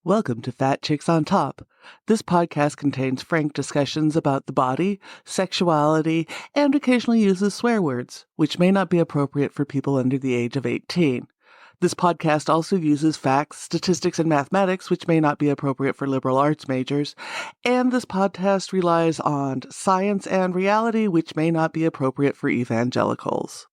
Welcome to Fat Chicks on Top. This podcast contains frank discussions about the body, sexuality, and occasionally uses swear words, which may not be appropriate for people under the age of 18. This podcast also uses facts, statistics, and mathematics, which may not be appropriate for liberal arts majors. And this podcast relies on science and reality, which may not be appropriate for evangelicals.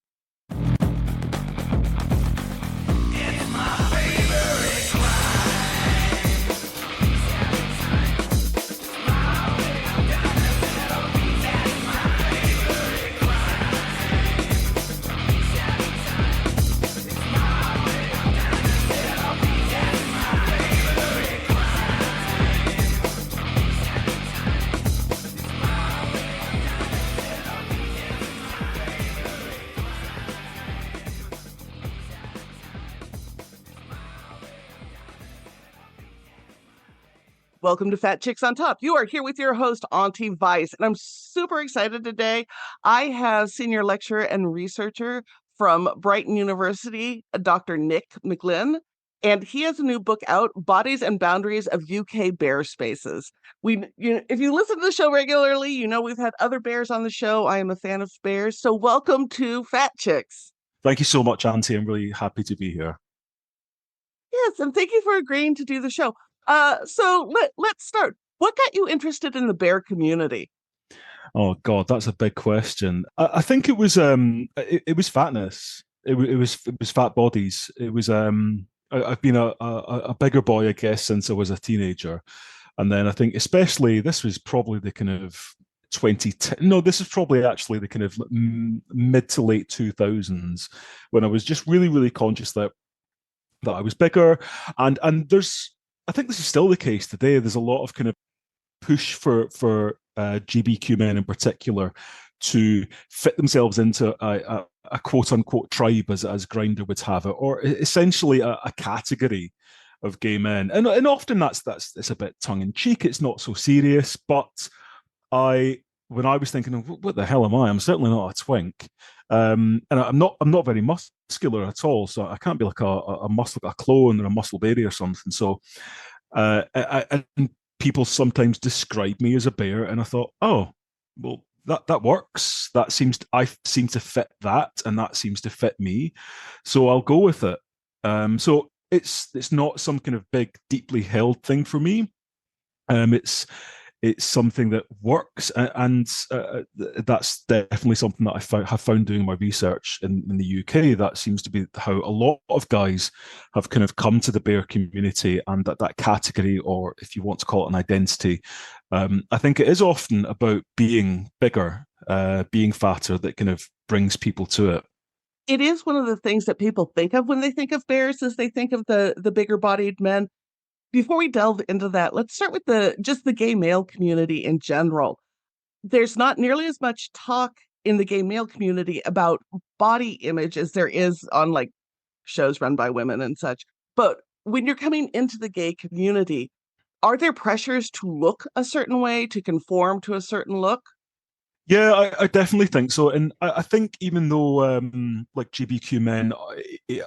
Welcome to Fat Chicks on Top. You are here with your host, Auntie Vice, and I'm super excited today. I have senior lecturer and researcher from Brighton University, Dr. Nick McGlynn, and he has a new book out, Bodies and Boundaries of UK Bear Spaces. If you listen to the show regularly, you know we've had other bears on the show. I am a fan of bears, so welcome to Fat Chicks. Thank you so much, Auntie. I'm really happy to be here. Yes, and thank you for agreeing to do the show. So let's start. What got you interested in the bear community? Oh God, that's a big question. I think it was fatness. It was fat bodies. It was I've been a bigger boy, I guess, since I was a teenager, and then I think especially this was probably the kind of 2010. No, this is probably actually the kind of mid to late 2000s when I was just really conscious that I was bigger, and there's. I think this is still the case today. There's a lot of kind of push for GBQ men in particular to fit themselves into a quote unquote tribe, as Grindr would have it, or essentially a category of gay men. And often that's it's a bit tongue in cheek. It's not so serious. But when I was thinking, what the hell am I? I'm certainly not a twink. And I'm not very muscular at all, so I can't be like a clone or a muscle baby or something. So, and people sometimes describe me as a bear, and I thought, oh, well, that works. I seem to fit that, and that seems to fit me. So I'll go with it. So it's not some kind of big, deeply held thing for me. It's something that works, and that's definitely something that I have found doing my research in the UK. That seems to be how a lot of guys have kind of come to the bear community, and that category, or if you want to call it an identity. I think it is often about being bigger, being fatter, that kind of brings people to it. It is one of the things that people think of when they think of bears, is they think of the bigger bodied men. Before we delve into that, let's start with the gay male community in general. There's not nearly as much talk in the gay male community about body image as there is on like shows run by women and such. But when you're coming into the gay community, are there pressures to look a certain way, to conform to a certain look? Yeah, I definitely think so. And I think even though like GBQ men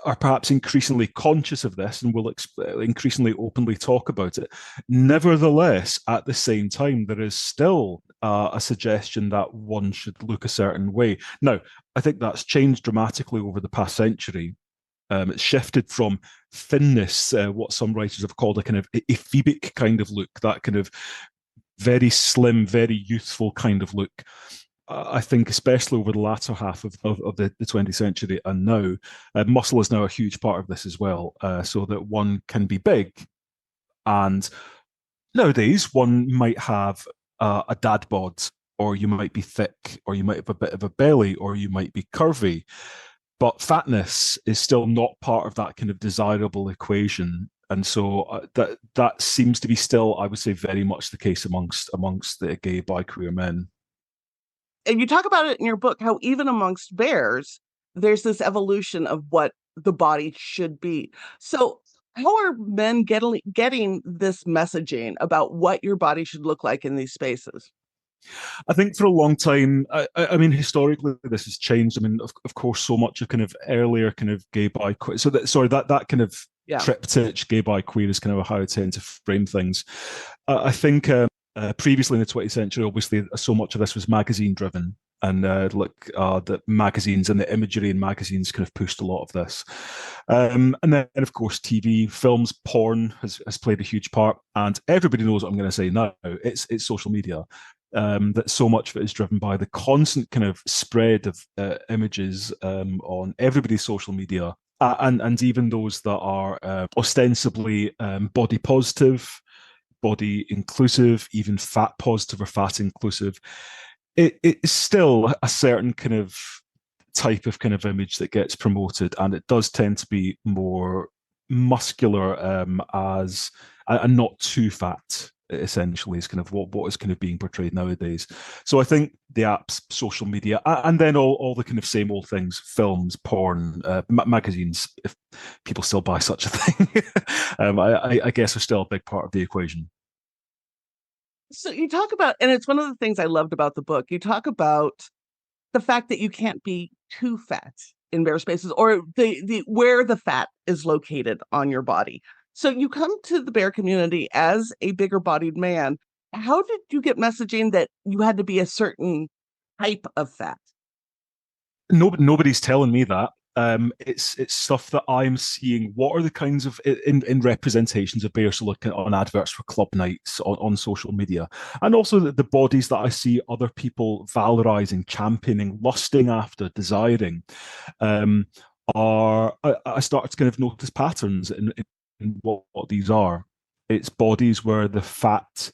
are perhaps increasingly conscious of this and will increasingly openly talk about it, nevertheless, at the same time, there is still a suggestion that one should look a certain way. Now, I think that's changed dramatically over the past century. It's shifted from thinness, what some writers have called a kind of ephebic kind of look, that kind of very slim, very youthful kind of look. I think especially over the latter half of the 20th century and now, muscle is now a huge part of this as well, so that one can be big. And nowadays, one might have a dad bod, or you might be thick, or you might have a bit of a belly, or you might be curvy. But fatness is still not part of that kind of desirable equation. And so that seems to be still, I would say, very much the case amongst the gay bi-queer men. And you talk about it in your book, how even amongst bears, there's this evolution of what the body should be. So how are men getting this messaging about what your body should look like in these spaces? I think for a long time, I mean, historically, this has changed. I mean, of course, so much of kind of earlier kind of gay bi, so that kind of Yeah. triptych, gay, bi, queer is kind of how I tend to frame things. I think previously in the 20th century, obviously, so much of this was magazine driven. And the magazines and the imagery in magazines kind of pushed a lot of this. And then, of course, TV, films, porn has played a huge part. And everybody knows what I'm going to say now. It's social media. That so much of it is driven by the constant kind of spread of images on everybody's social media, and even those that are ostensibly body positive, body inclusive, even fat positive or fat inclusive. It's still a certain kind of type of kind of image that gets promoted, and it does tend to be more muscular as and not too fat. Essentially, is kind of what is kind of being portrayed nowadays. So I think the apps, social media, and then all the kind of same old things: films, porn, magazines. If people still buy such a thing, I guess are still a big part of the equation. So you talk about, and it's one of the things I loved about the book. You talk about the fact that you can't be too fat in bare spaces, or the where the fat is located on your body. So you come to the bear community as a bigger bodied man. How did you get messaging that you had to be a certain type of fat? Nobody's telling me that. It's stuff that I'm seeing. What are the kinds of in representations of bears? So looking on adverts for club nights on social media, and also the bodies that I see other people valorizing, championing, lusting after, desiring, um, I start to kind of notice patterns in what these are. It's bodies where the fat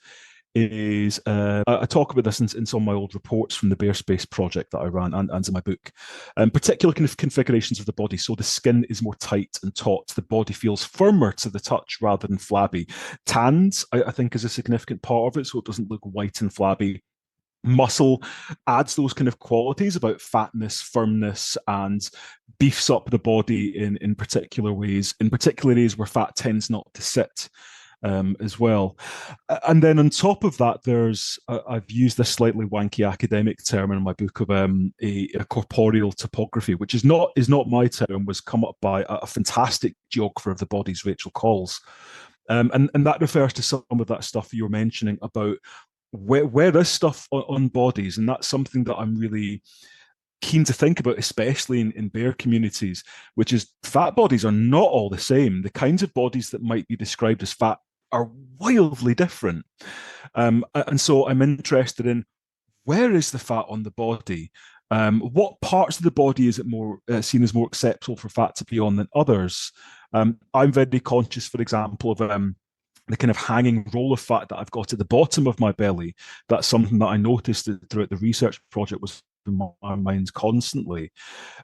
is I talk about this in some of my old reports from the Bear Space project that I ran and in my book. Particular kind of configurations of the body. So the skin is more tight and taut. The body feels firmer to the touch rather than flabby. Tanned, I think, is a significant part of it, so it doesn't look white and flabby. Muscle adds those kind of qualities about fatness, firmness, and beefs up the body in particular ways, in particular areas where fat tends not to sit as well. And then on top of that, I've used this slightly wanky academic term in my book of a corporeal topography, which is not my term, was come up by a fantastic geographer of the bodies, Rachel Calls. And that refers to some of that stuff you were mentioning about where is stuff on bodies, and that's something that I'm really keen to think about, especially in bear communities, which is fat bodies are not all the same. The kinds of bodies that might be described as fat are wildly different. And so I'm interested in where is the fat on the body? What parts of the body is it more seen as more acceptable for fat to be on than others? I'm very conscious, for example, of the kind of hanging roll of fat that I've got at the bottom of my belly. That's something that I noticed throughout the research project was in my mind constantly.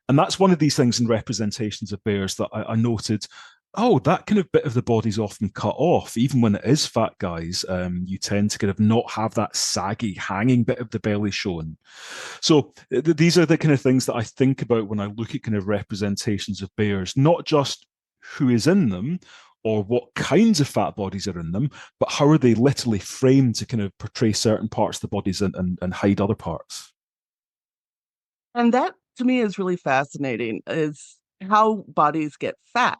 And that's one of these things in representations of bears that I noted. Oh, that kind of bit of the body's often cut off. Even when it is fat guys, you tend to kind of not have that saggy, hanging bit of the belly shown. So these are the kind of things that I think about when I look at kind of representations of bears, not just who is in them or what kinds of fat bodies are in them, but how are they literally framed to kind of portray certain parts of the bodies and hide other parts. And that to me is really fascinating, is how bodies get fat,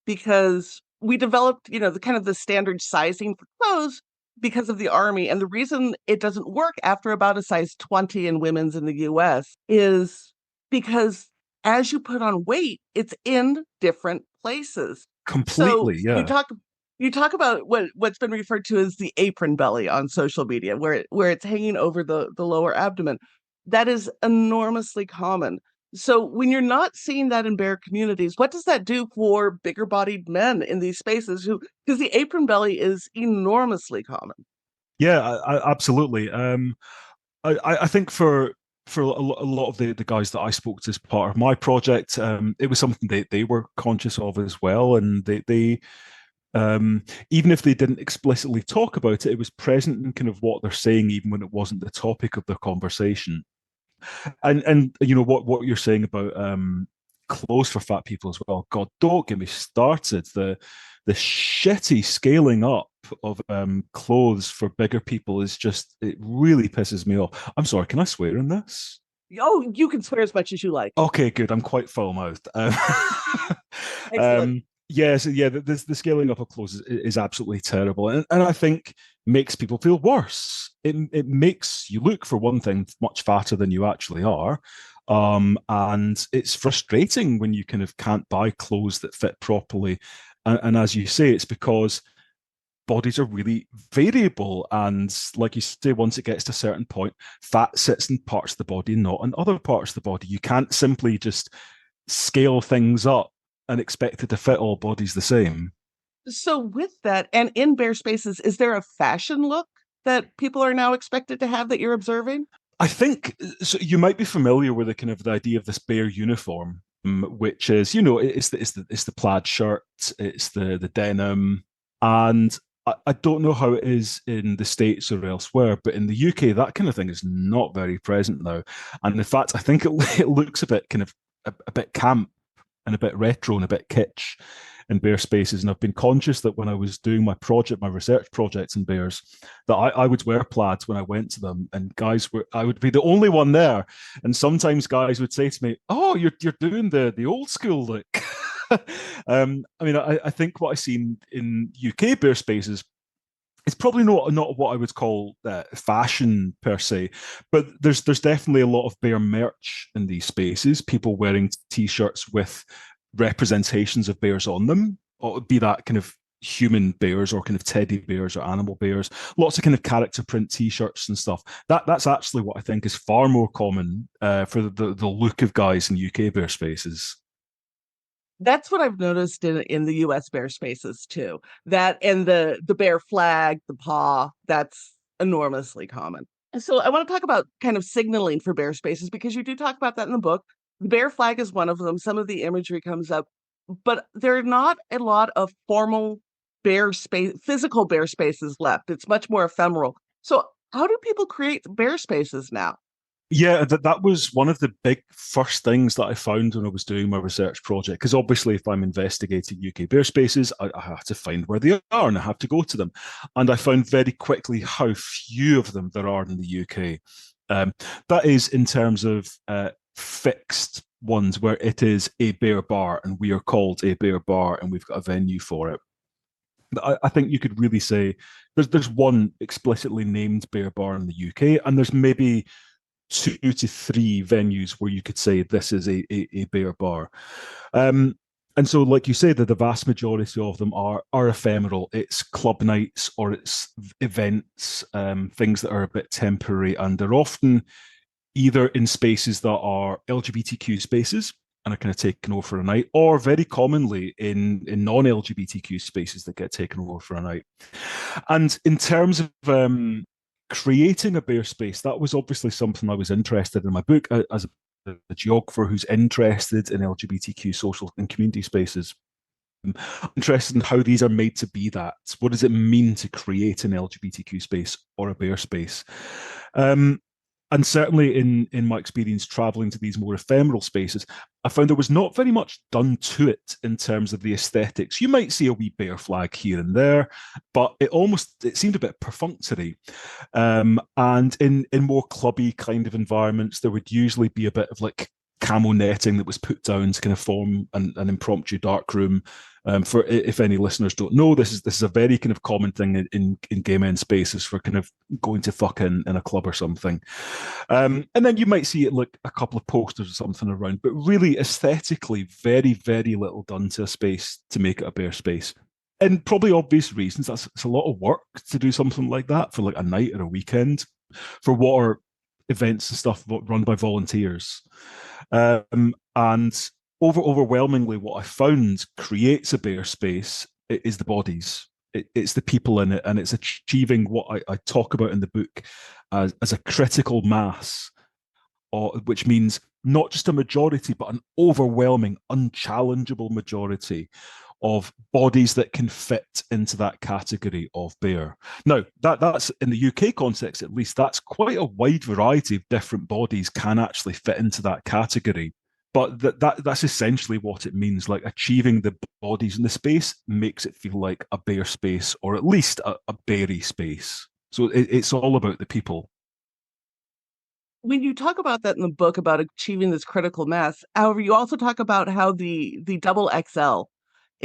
because we developed, the kind of the standard sizing for clothes because of the army. And the reason it doesn't work after about a size 20 in women's in the US is because as you put on weight, it's in different places. So Completely, you yeah. talk about what's been referred to as the apron belly on social media, where it's hanging over the lower abdomen. That is enormously common. So when you're not seeing that in bear communities, what does that do for bigger bodied men in these spaces who, because the apron belly is enormously common. Yeah, absolutely. I think for a lot of the guys that I spoke to as part of my project, it was something they were conscious of as well, and they even if they didn't explicitly talk about it, it was present in kind of what they're saying, even when it wasn't the topic of the conversation. And you know what you're saying about clothes for fat people as well. God, don't get me started. The shitty scaling up of clothes for bigger people is just it really pisses me off. I'm sorry, can I swear in this? Oh, you can swear as much as you like. Okay, good. I'm quite full mouthed. Excellent. Yes, yeah, the scaling up of clothes is absolutely terrible, and I think makes people feel worse. It makes you look, for one thing, much fatter than you actually are, and it's frustrating when you kind of can't buy clothes that fit properly. And as you say, it's because bodies are really variable, and like you say, once it gets to a certain point, fat sits in parts of the body, not in other parts of the body. You can't simply just scale things up and expect it to fit all bodies the same. So, with that, and in bare spaces, is there a fashion look that people are now expected to have that you're observing? I think so. You might be familiar with the kind of the idea of this bare uniform, which is, it's the plaid shirt, it's the denim, and I don't know how it is in the States or elsewhere, but in the UK, that kind of thing is not very present now. And in fact, I think it looks a bit kind of a bit camp and a bit retro and a bit kitsch in bear spaces. And I've been conscious that when I was doing my research projects in bears, that I would wear plaids when I went to them, and I would be the only one there. And sometimes guys would say to me, "Oh, you're doing the old school look." I mean, I think what I see in UK bear spaces, it's probably not what I would call fashion per se, but there's definitely a lot of bear merch in these spaces. People wearing t-shirts with representations of bears on them, or be that kind of human bears or kind of teddy bears or animal bears. Lots of kind of character print t-shirts and stuff. That's actually what I think is far more common for the look of guys in UK bear spaces. That's what I've noticed in the US bear spaces too. That and the bear flag, the paw, that's enormously common. And so I want to talk about kind of signaling for bear spaces because you do talk about that in the book. The bear flag is one of them. Some of the imagery comes up, but there are not a lot of formal bear space, physical bear spaces left. It's much more ephemeral. So how do people create bear spaces now? Yeah, that was one of the big first things that I found when I was doing my research project. Because obviously, if I'm investigating UK bear spaces, I have to find where they are and I have to go to them. And I found very quickly how few of them there are in the UK. Um, that is in terms of fixed ones where it is a bear bar and we are called a bear bar and we've got a venue for it. I think you could really say there's one explicitly named bear bar in the UK, and there's maybe 2 to 3 venues where you could say this is a bear bar. Um, and so, like you say, that the vast majority of them are ephemeral. It's club nights or it's events, things that are a bit temporary, and they're often either in spaces that are LGBTQ spaces and are kind of taken over for a night, or very commonly in non-LGBTQ spaces that get taken over for a night. And in terms of creating a bear space, that was obviously something I was interested in my book as a geographer who's interested in LGBTQ social and community spaces. I'm interested in how these are made to be that. What does it mean to create an LGBTQ space or a bear space? Um, and certainly in my experience traveling to these more ephemeral spaces, I found there was not very much done to it in terms of the aesthetics. You might see a wee bear flag here and there, but it seemed a bit perfunctory. And in more clubby kind of environments, there would usually be a bit of like camo netting that was put down to kind of form an impromptu dark room. For if any listeners don't know, this is a very kind of common thing in gay men spaces for kind of going to fuck in a club or something. And then you might see it like a couple of posters or something around, but really aesthetically, very very little done to a space to make it a bear space. And probably obvious reasons. It's a lot of work to do something like that for like a night or a weekend for what are events and stuff run by volunteers. And overwhelmingly, what I found creates a bear space is the bodies. It's the people in it, and it's achieving what I talk about in the book as a critical mass, which means not just a majority, but an overwhelming, unchallengeable majority of bodies that can fit into that category of bear. Now, that's in the UK context, at least, that's quite a wide variety of different bodies can actually fit into that category. But that's essentially what it means. Like achieving the bodies in the space makes it feel like a bear space, or at least a beary space. So it's all about the people. When you talk about that in the book about achieving this critical mass, however, you also talk about how the double XL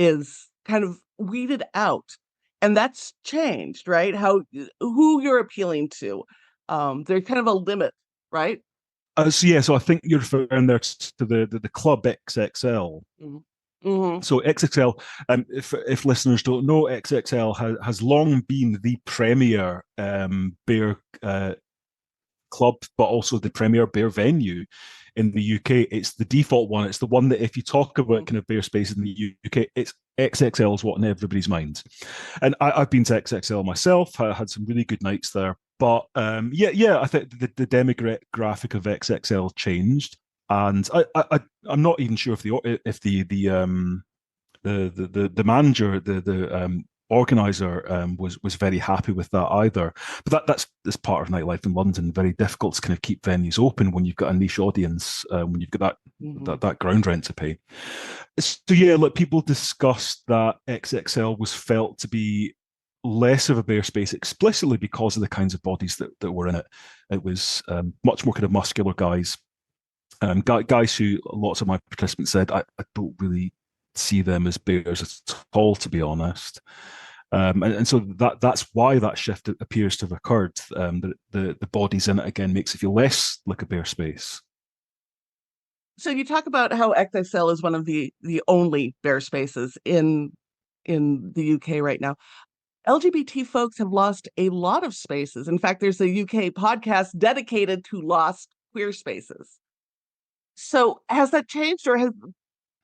is kind of weeded out. And that's changed, right? How who you're appealing to. There's kind of a limit, right? So I think you're referring there to the club XXL. Mm-hmm. So XXL, if listeners don't know, XXL has long been the premier beer club, but also the premier beer venue in the UK. It's the default one. It's the one that if you talk about kind of beer space in the UK, it's XXL is what in everybody's mind. And I've been to XXL myself. I had some really good nights there. But I think the demographic of XXL changed, and I'm not even sure if the manager, the organizer was very happy with that either. But that's part of nightlife in London. Very difficult to kind of keep venues open when you've got a niche audience, when you've got Mm-hmm. that ground rent to pay. So yeah, look, people discussed that XXL was felt to be less of a bear space explicitly because of the kinds of bodies that were in it. It was much more kind of muscular guys, guys who lots of my participants said I don't really see them as bears at all, to be honest. And so that's why that shift appears to have occurred. The bodies in it again makes it feel less like a bear space. So you talk about how XXL is one of the only bear spaces in the UK right now. LGBT folks have lost a lot of spaces. In fact, there's a UK podcast dedicated to lost queer spaces. So has that changed, or has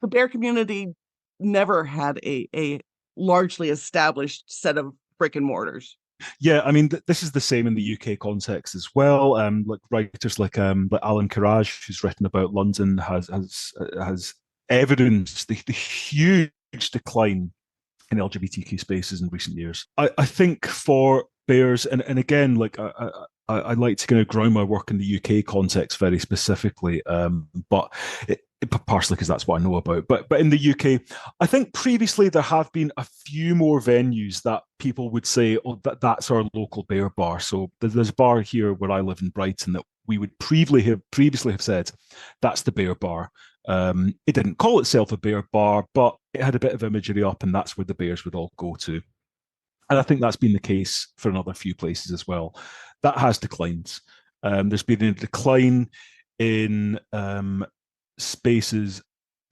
the bear community never had a largely established set of brick and mortars? Yeah, I mean, this is the same in the UK context as well. Like writers like Alan Carrage, who's written about London, has evidenced the huge decline in LGBTQ spaces in recent years. I think for bears, and again, like I like to kind of ground my work in the UK context very specifically, but partially because that's what I know about. But in the UK, I think previously there have been a few more venues that people would say, "Oh, that's our local bear bar." So there's a bar here where I live in Brighton that we would previously have said that's the bear bar. It didn't call itself a bear bar, but it had a bit of imagery up, and that's where the bears would all go to. And I think that's been the case for another few places as well. That has declined. There's been a decline in spaces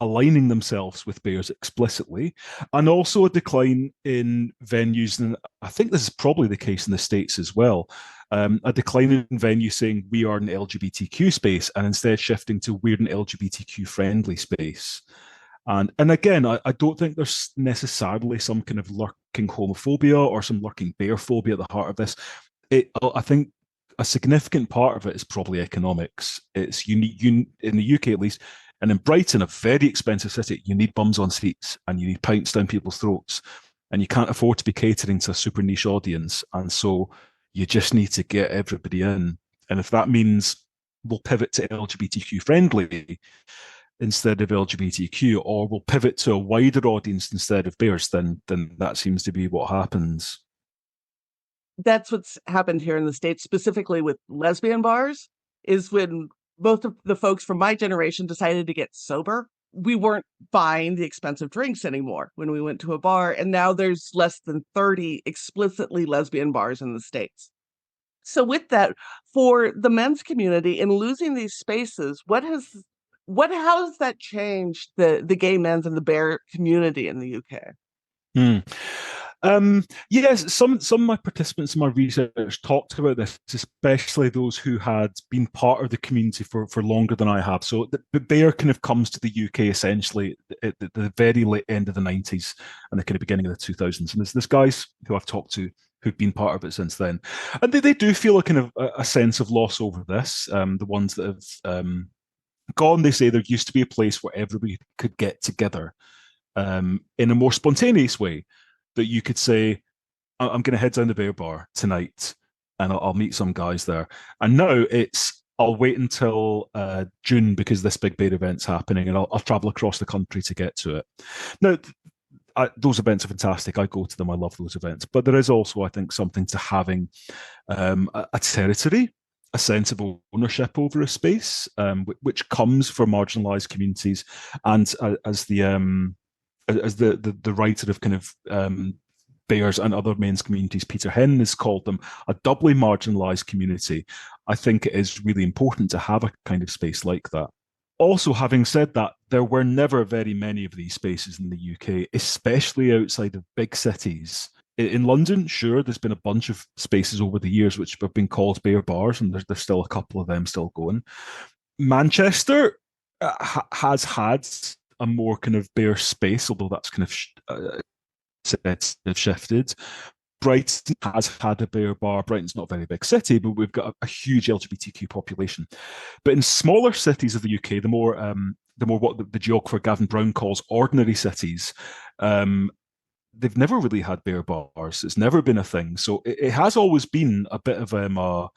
aligning themselves with bears explicitly, and also a decline in venues. And I think this is probably the case in the States as well. A decline in venues saying we are an LGBTQ space and instead shifting to we're an LGBTQ friendly space. And again, I don't think there's necessarily some kind of lurking homophobia or some lurking bear phobia at the heart of this. I think a significant part of it is probably economics. It's you in the UK at least, and in Brighton, a very expensive city. You need bums on seats and you need pints down people's throats, and you can't afford to be catering to a super niche audience. And so you just need to get everybody in. And if that means we'll pivot to LGBTQ friendly instead of LGBTQ, or we'll pivot to a wider audience instead of bears, then that seems to be what happens. That's what's happened here in the States, specifically with lesbian bars, is when both of the folks from my generation decided to get sober. We weren't buying the expensive drinks anymore when we went to a bar, and now there's less than 30 explicitly lesbian bars in the States. So with that, for the men's community in losing these spaces, how has that changed the gay men's and the bear community in the UK? Hmm. Yes, some of my participants in my research talked about this, especially those who had been part of the community for longer than I have. So the bear kind of comes to the UK essentially at the very late end of the 90s and the kind of beginning of the 2000s. And there's guys who I've talked to who've been part of it since then. And they do feel a kind of a sense of loss over this. The ones that have gone, they say there used to be a place where everybody could get together in a more spontaneous way, that you could say, I'm going to head down the bear bar tonight and I'll meet some guys there. And now I'll wait until June because this big bear event's happening and I'll travel across the country to get to it. Now, those events are fantastic. I go to them. I love those events. But there is also, I think, something to having a territory, a sense of ownership over a space, which comes for marginalized communities. And as the as the writer of kind of bears and other men's communities, Peter Henn has called them, a doubly marginalised community. I think it is really important to have a kind of space like that. Also, having said that, there were never very many of these spaces in the UK, especially outside of big cities. In London, sure, there's been a bunch of spaces over the years which have been called bear bars, and there's still a couple of them still going. Manchester has had a more kind of bear space, although that's kind of shifted. Brighton has had a bear bar. Brighton's not a very big city, but we've got a huge LGBTQ population. But in smaller cities of the UK, the more what the geographer Gavin Brown calls ordinary cities, they've never really had bear bars. It's never been a thing. So it has always been a bit of an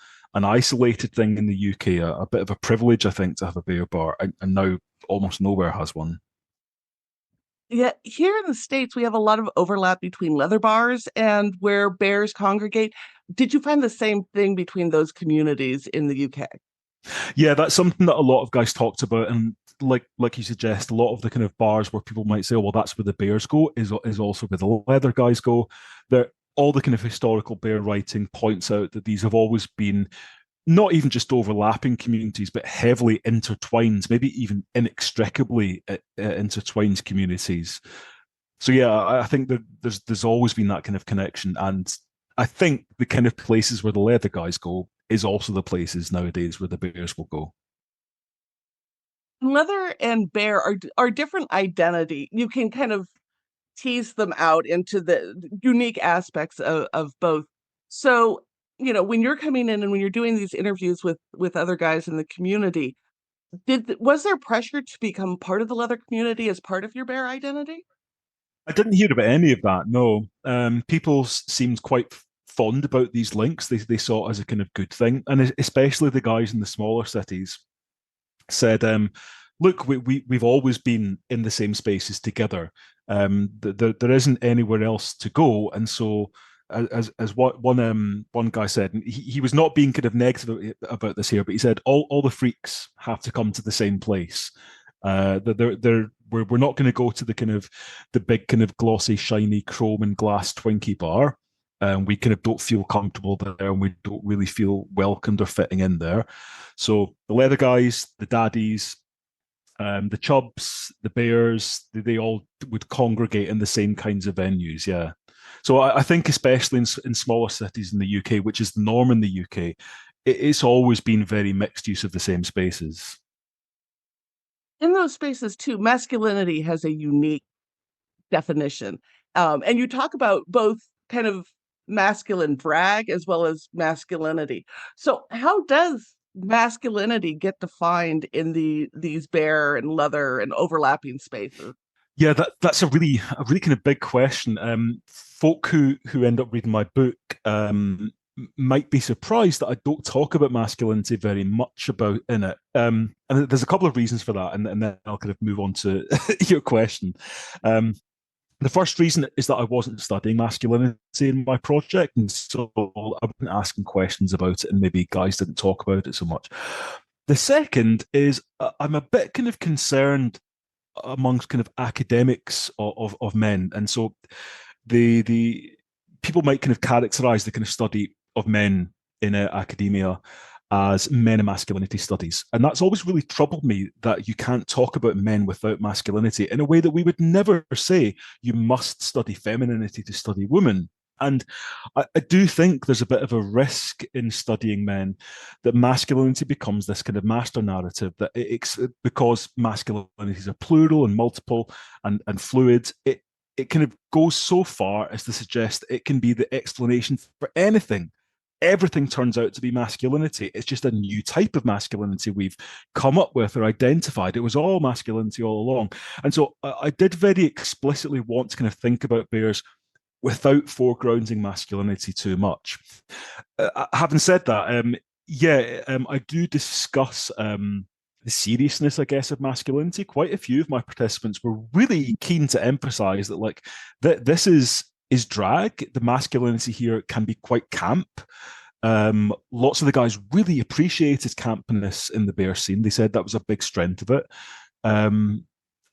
isolated thing in the UK, a bit of a privilege, I think, to have a bear bar, and now almost nowhere has one. Yeah, here in the States, we have a lot of overlap between leather bars and where bears congregate. Did you find the same thing between those communities in the UK? Yeah, that's something that a lot of guys talked about, and like you suggest, a lot of the kind of bars where people might say, "Oh, well, that's where the bears go," is also where the leather guys go. There, all the kind of historical bear writing points out that these have always been not even just overlapping communities, but heavily intertwined, maybe even inextricably intertwined communities. So yeah, I think that there's always been that kind of connection, and I think the kind of places where the leather guys go is also the places nowadays where the bears will go. Leather and bear are different identity. You can kind of tease them out into the unique aspects of both. So, when you're coming in and when you're doing these interviews with other guys in the community, was there pressure to become part of the leather community as part of your bear identity? I didn't hear about any of that. No, people seemed quite fond about these links. They saw it as a kind of good thing, and especially the guys in the smaller cities said, "Look, we've always been in the same spaces together. There isn't anywhere else to go, and so." As what one guy said, and he was not being kind of negative about this here, but he said all the freaks have to come to the same place. We're not going to go to the kind of the big kind of glossy, shiny chrome and glass Twinkie bar. We kind of don't feel comfortable there, and we don't really feel welcomed or fitting in there. So the leather guys, the daddies, the chubs, the bears, they all would congregate in the same kinds of venues. Yeah. So I think especially in smaller cities in the UK, which is the norm in the UK, it's always been very mixed use of the same spaces. In those spaces too, masculinity has a unique definition. And you talk about both kind of masculine brag as well as masculinity. So how does masculinity get defined in these bear and leather and overlapping spaces? Yeah, that's a really kind of big question. Folk who end up reading my book might be surprised that I don't talk about masculinity very much about in it. And there's a couple of reasons for that, and then I'll kind of move on to your question. Um, the first reason is that I wasn't studying masculinity in my project, and so I wasn't asking questions about it, and maybe guys didn't talk about it so much. The second is I'm a bit kind of concerned amongst kind of academics of men, and so the people might kind of characterize the kind of study of men in academia as men and masculinity studies, and that's always really troubled me, that you can't talk about men without masculinity in a way that we would never say you must study femininity to study women. And I do think there's a bit of a risk in studying men that masculinity becomes this kind of master narrative, that because masculinities are plural and multiple and fluid, it kind of goes so far as to suggest it can be the explanation for anything. Everything turns out to be masculinity. It's just a new type of masculinity we've come up with or identified. It was all masculinity all along. And so I did very explicitly want to kind of think about bears without foregrounding masculinity too much. Having said that, I do discuss the seriousness, I guess, of masculinity. Quite a few of my participants were really keen to emphasize that, like, this is drag. The masculinity here can be quite camp. Lots of the guys really appreciated campiness in the bear scene. They said that was a big strength of it. Um,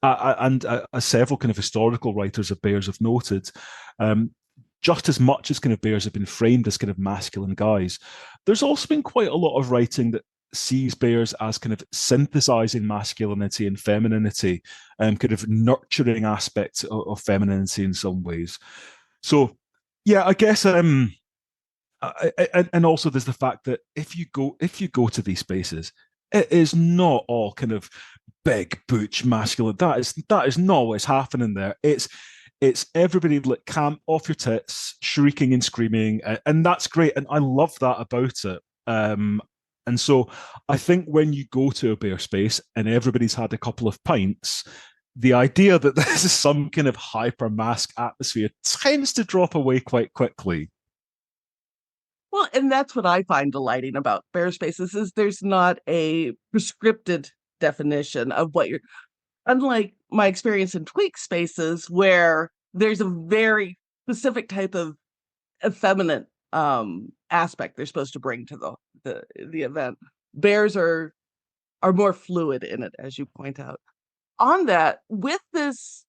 and as several kind of historical writers of bears have noted, um, just as much as kind of bears have been framed as kind of masculine guys, there's also been quite a lot of writing that sees bears as kind of synthesizing masculinity and femininity, and kind of nurturing aspects of femininity in some ways. So, yeah, I guess and also there's the fact that if you go to these spaces, it is not all kind of big butch masculine. That is not what's happening there. It's everybody like camp off your tits, shrieking and screaming, and that's great, and I love that about it. And so I think when you go to a bear space and everybody's had a couple of pints, the idea that this is some kind of hyper mask atmosphere tends to drop away quite quickly. Well, and that's what I find delighting about bear spaces is there's not a prescripted definition of what you're unlike my experience in tweak spaces where there's a very specific type of effeminate aspect they're supposed to bring to the event. Bears are more fluid in it, as you point out. On that, with this,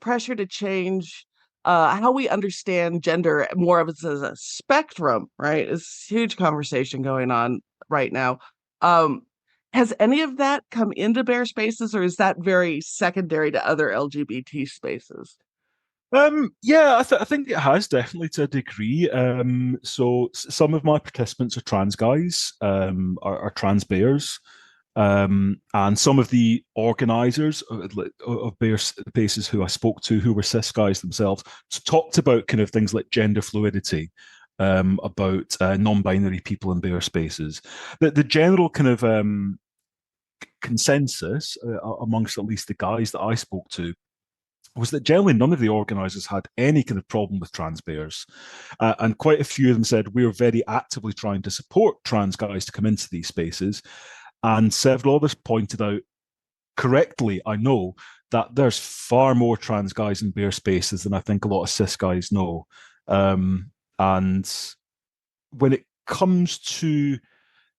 pressure to change how we understand gender more of it as a spectrum, right? It's a huge conversation going on right now. Um, has any of that come into bear spaces, or is that very secondary to other LGBT spaces? Yeah, I think it has definitely to a degree. So some of my participants are trans guys, are trans bears, and some of the organisers of bear spaces who I spoke to, who were cis guys themselves, talked about kind of things like gender fluidity, about non-binary people in bear spaces. The general kind of consensus amongst at least the guys that I spoke to was that generally none of the organisers had any kind of problem with trans bears. And quite a few of them said, we're very actively trying to support trans guys to come into these spaces. And several others pointed out, correctly, I know, that there's far more trans guys in bear spaces than I think a lot of cis guys know. And when it comes to,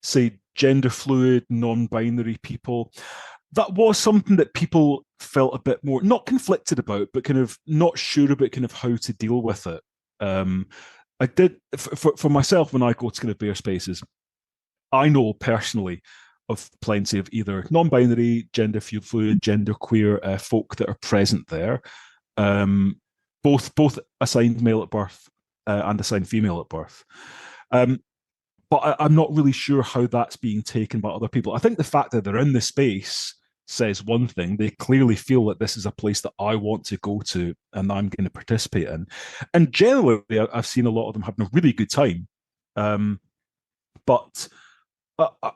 say, gender fluid, non binary people, that was something that people felt a bit more not conflicted about, but kind of not sure about kind of how to deal with it. I did for myself when I go to kind of bear spaces. I know personally of plenty of either non-binary, gender fluid, gender queer folk that are present there, both assigned male at birth and assigned female at birth. Um, but I'm not really sure how that's being taken by other people. I think the fact that they're in the space says one thing. They clearly feel that this is a place that I want to go to and I'm going to participate in. And generally, I've seen a lot of them having a really good time. But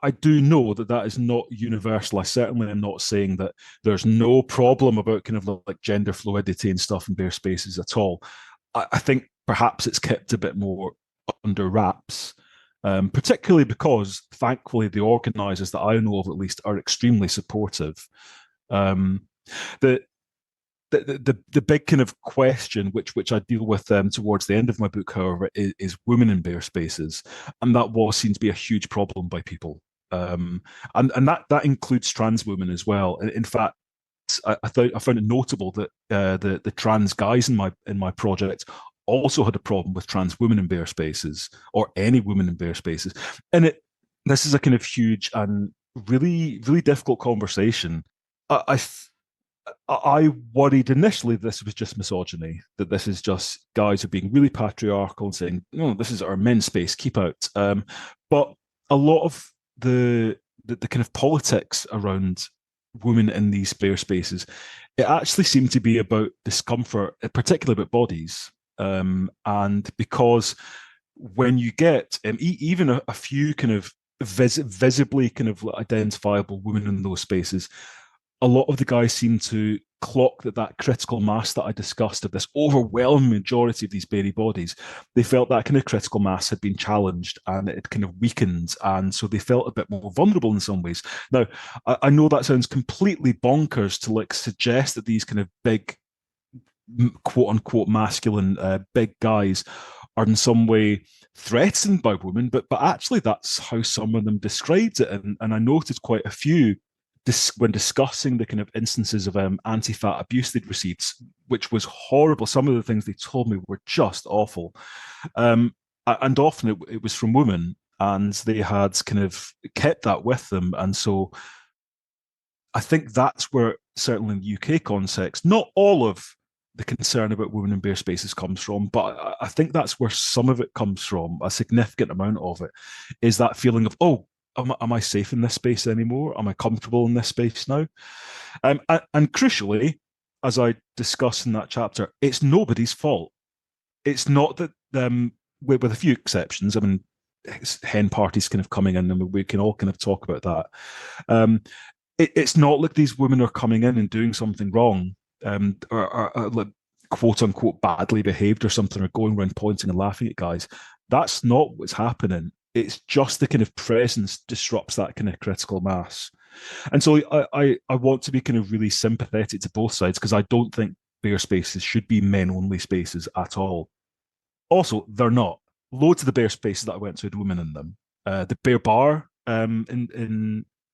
I do know that that is not universal. I certainly am not saying that there's no problem about kind of like gender fluidity and stuff in bear spaces at all. I think perhaps it's kept a bit more under wraps, particularly because, thankfully, the organisers that I know of, at least, are extremely supportive. Um, the the big kind of question, which I deal with towards the end of my book, however, is women in bear spaces, and that was seen to be a huge problem by people, and that includes trans women as well. In fact, I found it notable that the trans guys in my project also had a problem with trans women in bear spaces or any women in bear spaces, and this is a kind of huge and really difficult conversation. I worried initially this was just misogyny, that this is just guys who are being really patriarchal and saying, no, this is our men's space, keep out. But a lot of the kind of politics around women in these bear spaces, it actually seemed to be about discomfort, particularly about bodies. And because when you get even a few kind of visibly kind of identifiable women in those spaces, a lot of the guys seem to clock that critical mass that I discussed of this overwhelming majority of these berry bodies, they felt that kind of critical mass had been challenged and it had kind of weakened. And so they felt a bit more vulnerable in some ways. Now, I know that sounds completely bonkers to like suggest that these kind of big, quote unquote, masculine big guys are in some way threatened by women, but actually that's how some of them described it. And I noted quite a few when discussing the kind of instances of anti-fat abuse they'd received, which was horrible. Some of the things they told me were just awful, and often it was from women, and they had kind of kept that with them, and so I think that's where, certainly in the UK context, not all of the concern about women in bare spaces comes from, but I think that's where some of it comes from. A significant amount of it is that feeling of, oh, am I safe in this space anymore? Am I comfortable in this space now? And crucially, as I discuss in that chapter, it's nobody's fault. It's not that, with a few exceptions. I mean, hen parties kind of coming in, and we can all kind of talk about that. Um, it's not like these women are coming in and doing something wrong, or like, quote unquote badly behaved or something, or going around pointing and laughing at guys. That's not what's happening. It's just the kind of presence disrupts that kind of critical mass. And so I want to be kind of really sympathetic to both sides, because I don't think bare spaces should be men only spaces at all. Also, they're not. Loads of the bare spaces that I went to had women in them. The Bear Bar, in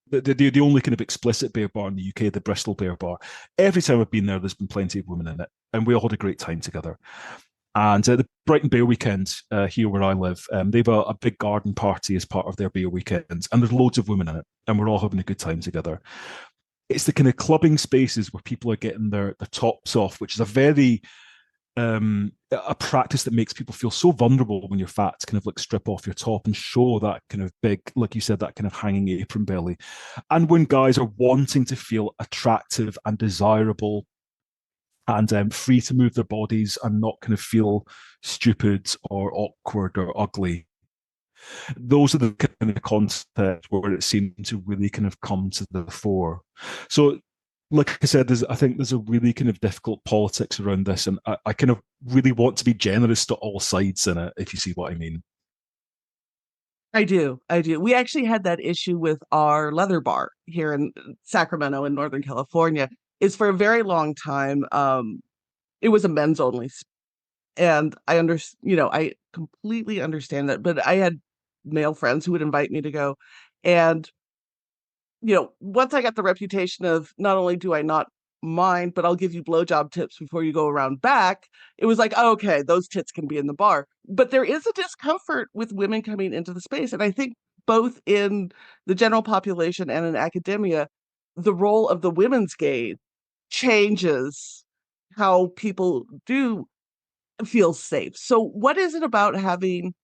the only kind of explicit bear bar in the UK, the Bristol Bear Bar. Every time I've been there, there's been plenty of women in it, and we all had a great time together. And the Brighton Bear Weekend, here where I live, they've a big garden party as part of their beer weekends, and there's loads of women in it, and we're all having a good time together. It's the kind of clubbing spaces where people are getting their tops off, which is a very a practice that makes people feel so vulnerable when you're fat, to kind of like strip off your top and show that kind of big, like you said, that kind of hanging apron belly. And when guys are wanting to feel attractive and desirable and free to move their bodies and not kind of feel stupid or awkward or ugly, those are the kind of concepts where it seemed to really kind of come to the fore. So, like I said, I think there's a really kind of difficult politics around this, and I kind of really want to be generous to all sides in it, if you see what I mean. I do. I do. We actually had that issue with our leather bar here in Sacramento in Northern California. Is for a very long time, it was a men's only, and I completely understand that. But I had male friends who would invite me to go, and once I got the reputation of not only do I not mind, but I'll give you blowjob tips before you go around back, it was like, oh, okay, those tits can be in the bar. But there is a discomfort with women coming into the space. And I think both in the general population and in academia, the role of the women's gaze changes how people do feel safe. So, what is it about having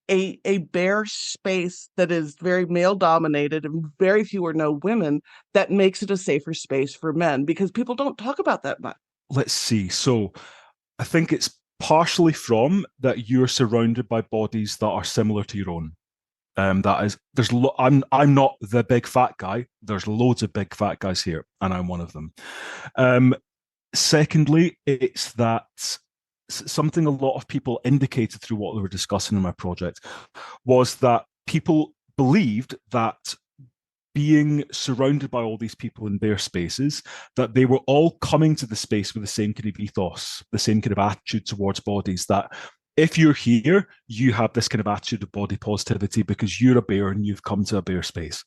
a bare space that is very male dominated and very few or no women that makes it a safer space for men, because people don't talk about that much? Let's see. So, I think it's partially from that you're surrounded by bodies that are similar to your own. That is, I'm not the big fat guy. There's loads of big fat guys here, and I'm one of them. Um, Secondly, it's that something a lot of people indicated through what they were discussing in my project was that people believed that being surrounded by all these people in their spaces, that they were all coming to the space with the same kind of ethos, the same kind of attitude towards bodies, that if you're here, you have this kind of attitude of body positivity because you're a bear and you've come to a bear space.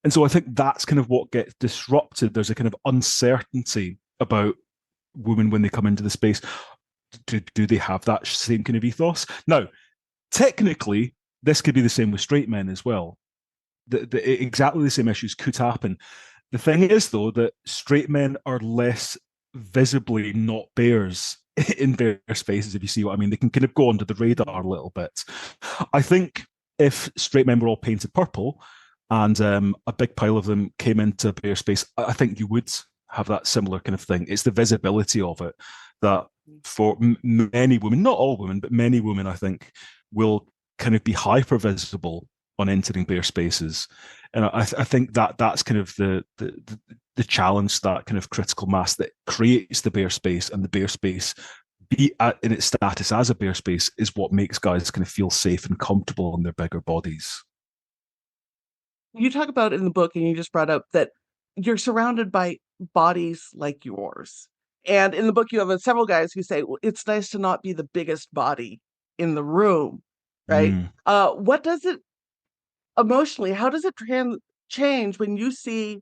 And so I think that's kind of what gets disrupted. There's a kind of uncertainty about women when they come into the space. Do they have that same kind of ethos? Now, technically, this could be the same with straight men as well. Exactly the same issues could happen. The thing is, though, that straight men are less visibly not bears in bear spaces, if you see what I mean. They can kind of go under the radar a little bit. I think if straight men were all painted purple and a big pile of them came into bear space, I think you would have that similar kind of thing. It's the visibility of it that for many women, not all women, but many women, I think, will kind of be hyper visible on entering bare spaces. And I think that's kind of the challenge, that kind of critical mass that creates the bare space, and the bare space in its status as a bare space is what makes guys kind of feel safe and comfortable in their bigger bodies. You talk about in the book, and you just brought up that you're surrounded by bodies like yours. And in the book, you have several guys who say, well, it's nice to not be the biggest body in the room, right? Mm. What does it emotionally, how does it change when you see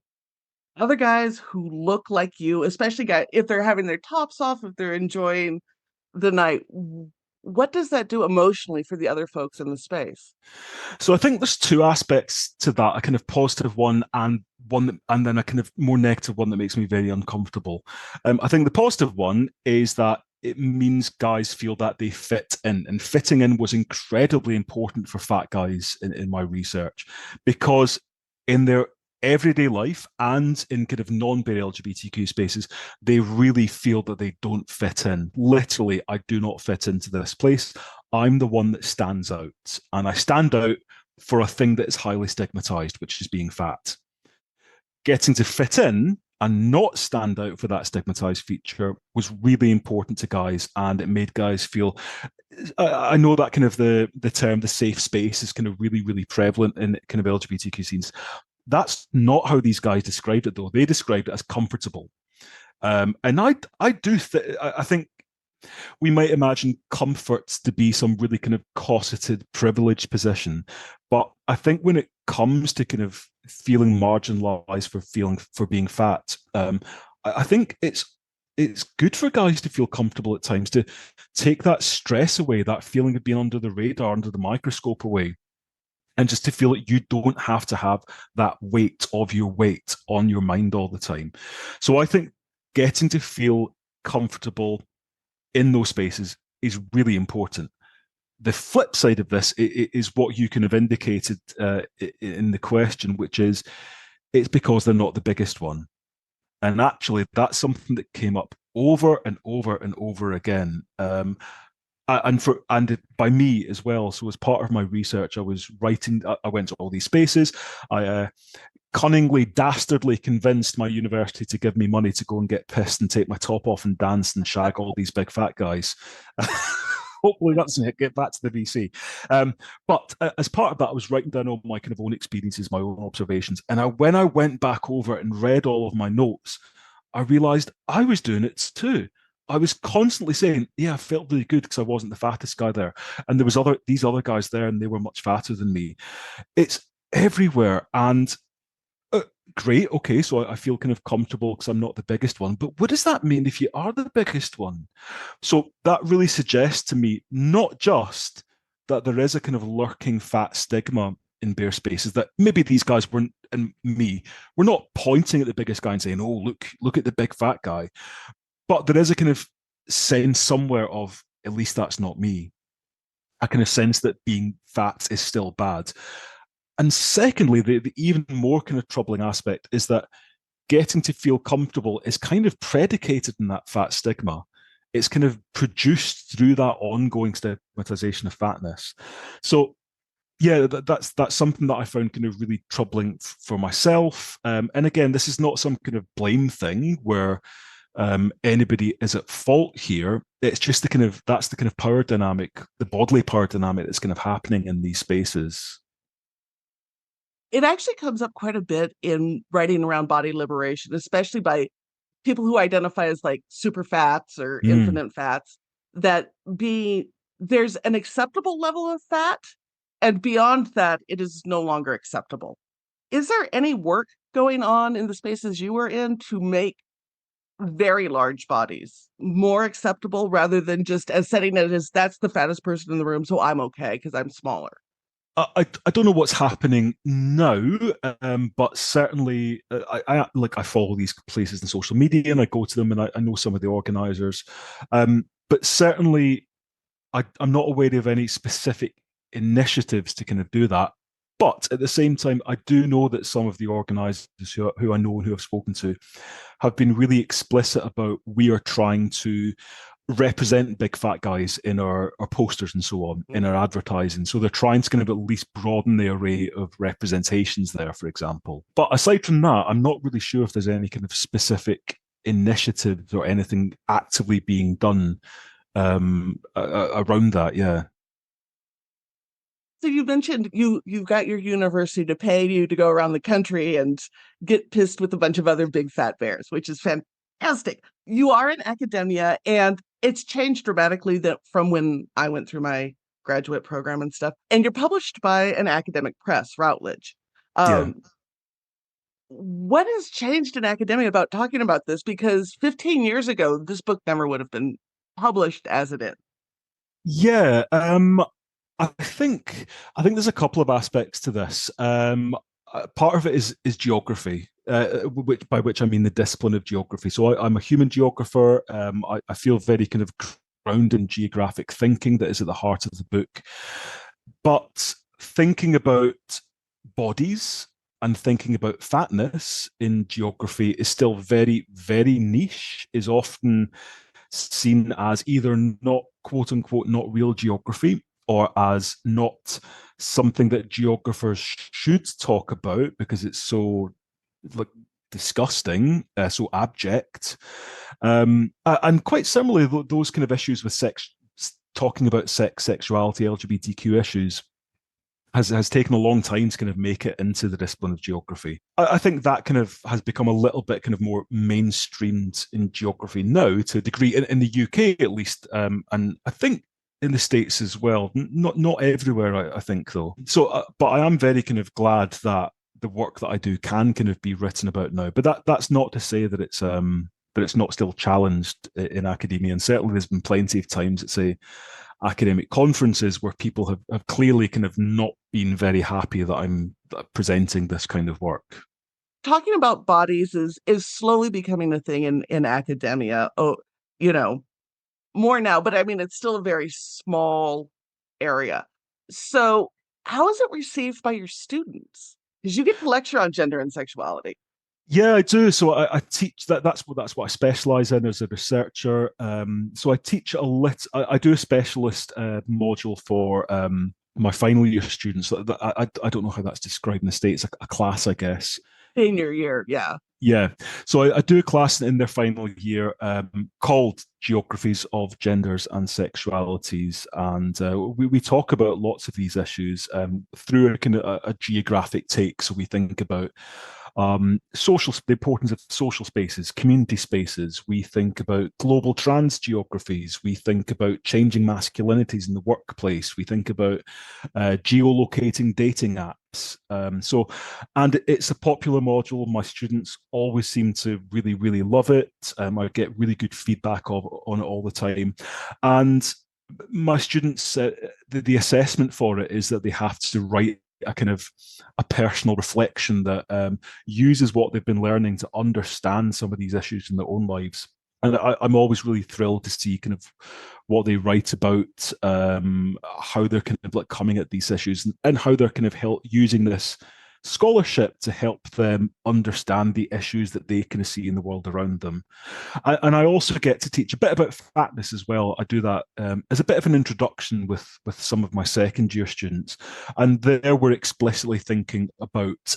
other guys who look like you, especially guys if they're having their tops off, if they're enjoying the night, what does that do emotionally for the other folks in the space? So I think there's two aspects to that, a kind of positive one and and then a kind of more negative one that makes me very uncomfortable. I think the positive one is that it means guys feel that they fit in, and fitting in was incredibly important for fat guys in my research, because in their everyday life and in kind of non-bare LGBTQ spaces, they really feel that they don't fit in. Literally, I do not fit into this place. I'm the one that stands out, and I stand out for a thing that is highly stigmatized, which is being fat. Getting to fit in and not stand out for that stigmatized feature was really important to guys, and it made guys feel. I know that kind of the term the safe space is kind of really prevalent in kind of LGBTQ scenes. That's not how these guys described it, though. They described it as comfortable. And I think we might imagine comforts to be some really kind of cosseted, privileged position. But I think when it comes to kind of feeling marginalized for being fat, I think it's good for guys to feel comfortable at times, to take that stress away, that feeling of being under the radar, under the microscope away, and just to feel that you don't have to have that weight of your weight on your mind all the time. So I think getting to feel comfortable in those spaces is really important. The flip side of this is what you kind of indicated in the question, which is it's because they're not the biggest one. And actually, that's something that came up over and over and over again. And by me as well. So as part of my research, I was writing. I went to all these spaces. I cunningly, dastardly convinced my university to give me money to go and get pissed and take my top off and dance and shag all these big fat guys. Hopefully that's it. Get back to the VC. But as part of that, I was writing down all my kind of own experiences, my own observations. And when I went back over it and read all of my notes, I realized I was doing it too. I was constantly saying, "Yeah, I felt really good because I wasn't the fattest guy there, and there was these other guys there, and they were much fatter than me." It's everywhere, and great. Okay, so I feel kind of comfortable because I'm not the biggest one. But what does that mean if you are the biggest one? So that really suggests to me not just that there is a kind of lurking fat stigma in bare spaces, that maybe these guys weren't, and me, we're not pointing at the biggest guy and saying, "Oh, look at the big fat guy," but there is a kind of sense somewhere of, at least that's not me. A kind of sense that being fat is still bad. And secondly, the even more kind of troubling aspect is that getting to feel comfortable is kind of predicated in that fat stigma. It's kind of produced through that ongoing stigmatization of fatness. So yeah, that's something that I found kind of really troubling for myself. And again, this is not some kind of blame thing where anybody is at fault here. It's just that's the kind of power dynamic, the bodily power dynamic that's kind of happening in these spaces. It actually comes up quite a bit in writing around body liberation, especially by people who identify as like super fats or Mm. infinite fats, that there's an acceptable level of fat, and beyond that, it is no longer acceptable. Is there any work going on in the spaces you were in to make very large bodies more acceptable rather than just as setting it as that's the fattest person in the room, so I'm okay because I'm smaller? I don't know what's happening now, but certainly I follow these places in social media and I go to them and I know some of the organizers, but certainly I'm not aware of any specific initiatives to kind of do that. But at the same time, I do know that some of the organizers who I know and who I've spoken to have been really explicit about we are trying to represent big fat guys in our posters and so on, in our advertising. So they're trying to kind of at least broaden the array of representations there, for example. But aside from that, I'm not really sure if there's any kind of specific initiatives or anything actively being done around that. Yeah. So you mentioned you got your university to pay you to go around the country and get pissed with a bunch of other big fat bears, which is fantastic. You are in academia, and it's changed dramatically that from when I went through my graduate program and stuff. And you're published by an academic press, Routledge. Yeah. Um, What has changed in academia about talking about this? Because 15 years ago, this book never would have been published as it is. Yeah, I think there's a couple of aspects to this. Part of it is geography, by which I mean the discipline of geography. So I'm a human geographer. I feel very kind of grounded in geographic thinking that is at the heart of the book. But thinking about bodies and thinking about fatness in geography is still very, very niche, is often seen as either not quote unquote not real geography or as not something that geographers should talk about because it's so like disgusting, so abject. And quite similarly, those kind of issues with sex, talking about sex, sexuality, LGBTQ issues has taken a long time to kind of make it into the discipline of geography. I think that kind of has become a little bit kind of more mainstreamed in geography now to a degree in the UK at least, and I think in the States as well. Not everywhere, I think though. So, but I am very kind of glad that the work that I do can kind of be written about now. But that's not to say that it's not still challenged in academia, and certainly there's been plenty of times at say academic conferences where people have clearly kind of not been very happy that I'm presenting this kind of work. Talking about bodies is slowly becoming a thing in academia. Oh, you know, more now, but I mean it's still a very small area. So, how is it received by your students? Because you get to lecture on gender and sexuality. Yeah, I do. So I teach that. That's what I specialize in as a researcher. So I teach a lit. I do a specialist module for my final year students. I don't know how that's described in the States. A class, I guess. Senior year, yeah. Yeah. So I do a class in their final year called Geographies of Genders and Sexualities. And we talk about lots of these issues through a kind of a geographic take. So we think about the importance of social spaces, community spaces. We think about global trans geographies. We think about changing masculinities in the workplace. We think about geolocating dating apps. And it's a popular module. My students always seem to really, really love it. I get really good feedback on it all the time. And my students, the assessment for it is that they have to write a kind of a personal reflection that uses what they've been learning to understand some of these issues in their own lives. And I'm always really thrilled to see kind of what they write about, how they're kind of like coming at these issues and how they're kind of using this scholarship to help them understand the issues that they kind of see in the world around them. And I also get to teach a bit about fatness as well. I do that as a bit of an introduction with some of my second year students, and there we're explicitly thinking about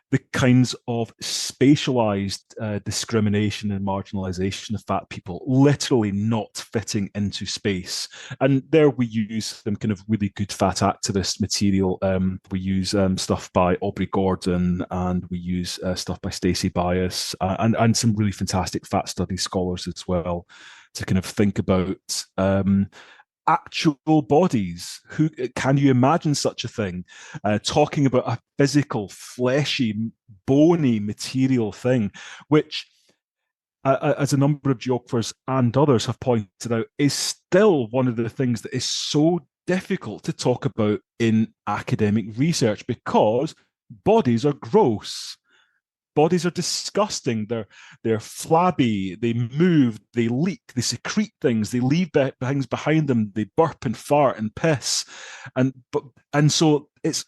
the kinds of spatialized discrimination and marginalization of fat people literally not fitting into space. And there we use some kind of really good fat activist material. We use stuff by Aubrey Gordon, and we use stuff by Stacey Bias, and some really fantastic fat studies scholars as well to kind of think about actual bodies. Who can you imagine such a thing? Talking about a physical, fleshy, bony, material thing, which, as a number of geographers and others have pointed out, is still one of the things that is so difficult to talk about in academic research because bodies are gross. Bodies are disgusting. They're flabby. They move. They leak. They secrete things. They leave things behind them. They burp and fart and piss, and so it's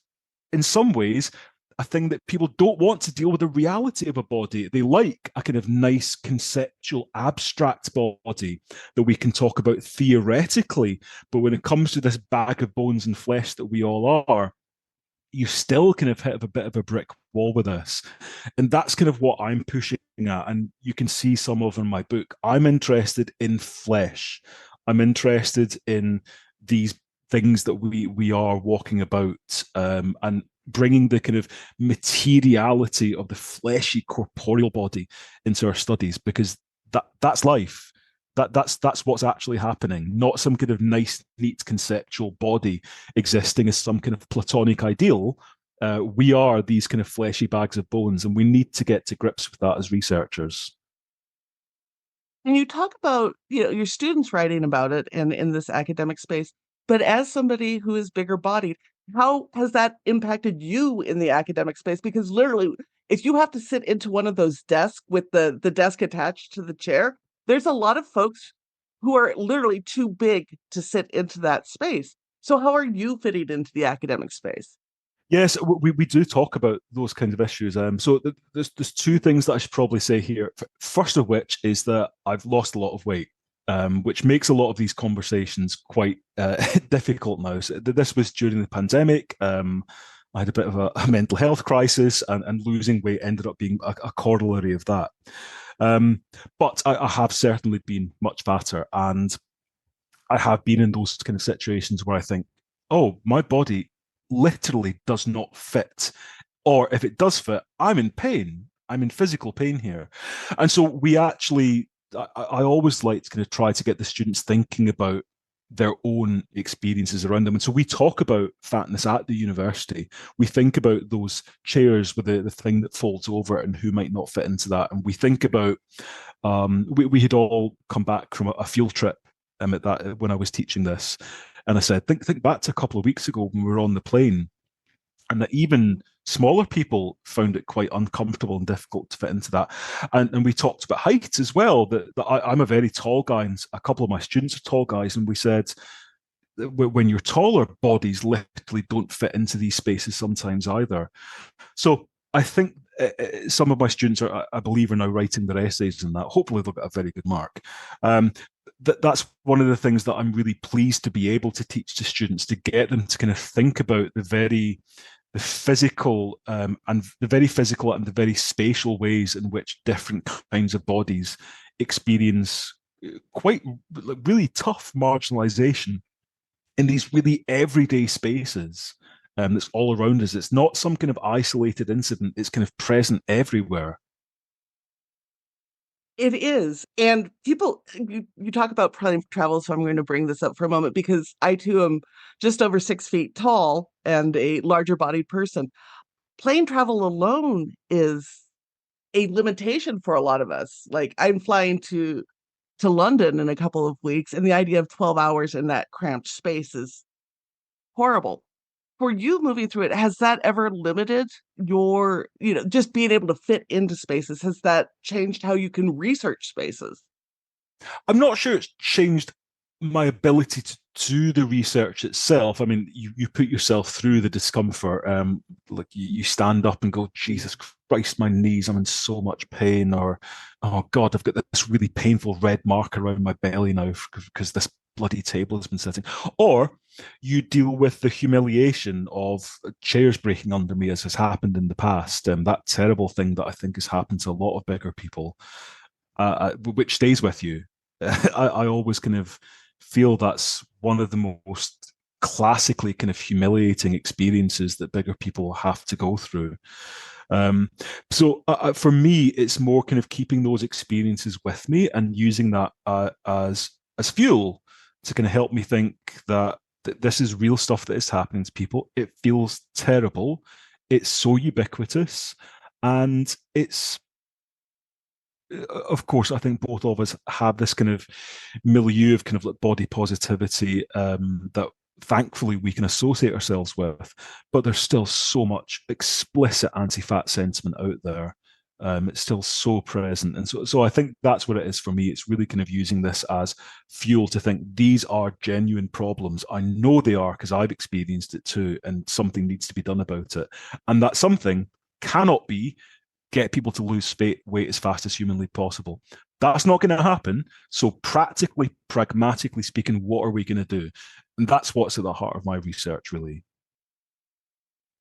in some ways a thing that people don't want to deal with the reality of a body. They like a kind of nice conceptual abstract body that we can talk about theoretically, but when it comes to this bag of bones and flesh that we all are, you still kind of hit a bit of a brick wall with this. And that's kind of what I'm pushing at. And you can see some of in my book. I'm interested in flesh. I'm interested in these things that we are walking about, and bringing the kind of materiality of the fleshy corporeal body into our studies, because that's life. That's what's actually happening, not some kind of nice, neat conceptual body existing as some kind of platonic ideal. We are these kind of fleshy bags of bones, and we need to get to grips with that as researchers. And you talk about, your students writing about it and in this academic space, but as somebody who is bigger bodied, how has that impacted you in the academic space? Because literally, if you have to sit into one of those desks with the desk attached to the chair, there's a lot of folks who are literally too big to sit into that space. So how are you fitting into the academic space? Yes, we do talk about those kinds of issues. So there's two things that I should probably say here. First of which is that I've lost a lot of weight, which makes a lot of these conversations quite difficult now. So this was during the pandemic. I had a bit of a mental health crisis, and losing weight ended up being a corollary of that. But I have certainly been much fatter, and I have been in those kind of situations where I think, oh, my body literally does not fit. Or if it does fit, I'm in pain. I'm in physical pain here. And so we actually, I always like to kind of try to get the students thinking about their own experiences around them. And so we talk about fatness at the university. We think about those chairs with the thing that folds over and who might not fit into that. And we think about, we had all come back from a field trip at that when I was teaching this. And I said, think back to a couple of weeks ago when we were on the plane, and that even smaller people found it quite uncomfortable and difficult to fit into that. And we talked about height as well. That I'm a very tall guy, and a couple of my students are tall guys, and we said when you're taller, bodies literally don't fit into these spaces sometimes either. So I think some of my students are, I believe, are now writing their essays in that. Hopefully, they'll get a very good mark. That's one of the things that I'm really pleased to be able to teach to students, to get them to kind of think about the physical and the very physical and the very spatial ways in which different kinds of bodies experience quite really tough marginalization in these really everyday spaces that's all around us. It's not some kind of isolated incident, it's kind of present everywhere. It is. And people, you talk about plane travel, so I'm going to bring this up for a moment because I too am just over 6 feet tall and a larger bodied person. Plane travel alone is a limitation for a lot of us. Like I'm flying to London in a couple of weeks, and the idea of 12 hours in that cramped space is horrible. For you moving through it, has that ever limited your, just being able to fit into spaces? Has that changed how you can research spaces? I'm not sure it's changed my ability to do the research itself. I mean, you put yourself through the discomfort. Like you stand up and go, Jesus Christ, my knees, I'm in so much pain. Or, oh God, I've got this really painful red mark around my belly now because this bloody table has been sitting. Or you deal with the humiliation of chairs breaking under me, as has happened in the past. That terrible thing that I think has happened to a lot of bigger people, which stays with you. I always kind of feel that's one of the most classically kind of humiliating experiences that bigger people have to go through. So for me, it's more kind of keeping those experiences with me and using that as fuel to kind of help me think that this is real stuff that is happening to people. It feels terrible. It's so ubiquitous, and it's of course, I think both of us have this kind of milieu of kind of like body positivity that thankfully we can associate ourselves with, but there's still so much explicit anti-fat sentiment out there. It's still so present, and so I think that's what it is for me. It's really kind of using this as fuel to think these are genuine problems. I know they are because I've experienced it too, and something needs to be done about it. And that something cannot be get people to lose weight as fast as humanly possible. That's not going to happen. So, practically, pragmatically speaking, what are we going to do? And that's what's at the heart of my research, really.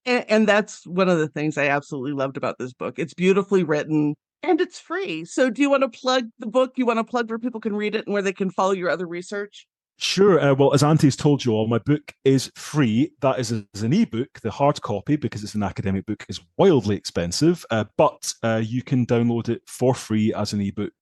And that's one of the things I absolutely loved about this book. It's beautifully written and it's free. So, do you want to plug the book? You want to plug where people can read it and where they can follow your other research? Sure. Well, as Auntie's told you all, my book is free. That is as an ebook. The hard copy, because it's an academic book, is wildly expensive, but you can download it for free as an ebook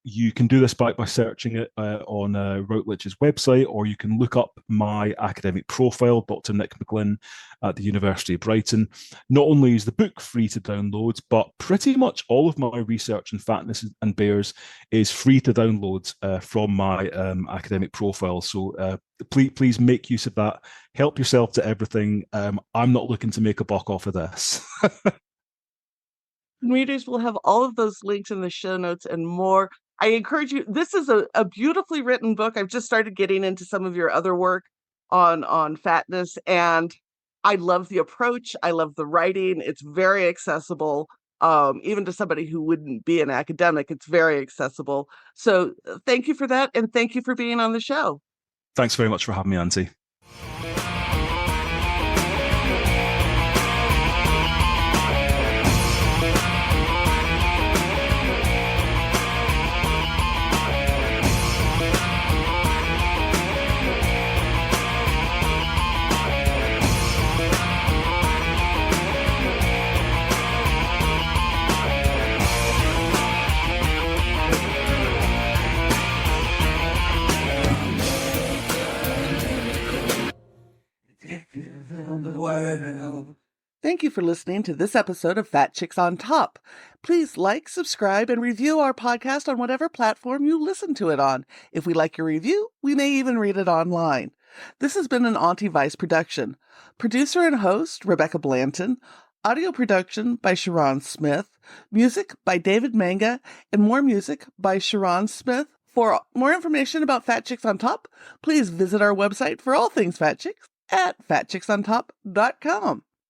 You can do this by searching it on Routledge's website, or you can look up my academic profile, Dr. Nick McGlynn at the University of Brighton. Not only is the book free to download, but pretty much all of my research in fatness and bears is free to download from my academic profile. So please make use of that. Help yourself to everything. I'm not looking to make a buck off of this. Readers will have all of those links in the show notes and more. I encourage you. This is a beautifully written book. I've just started getting into some of your other work on fatness, and I love the approach. I love the writing. It's very accessible, even to somebody who wouldn't be an academic. It's very accessible. So thank you for that, and thank you for being on the show. Thanks very much for having me, Auntie. Thank you for listening to this episode of Fat Chicks on Top. Please like, subscribe, and review our podcast on whatever platform you listen to it on. If we like your review, we may even read it online. This has been an Auntie Vice production. Producer and host, Rebecca Blanton. Audio production by Sharon Smith. Music by David Manga. And more music by Sharon Smith. For more information about Fat Chicks on Top, please visit our website for all things Fat Chicks at fatchicksontop.com.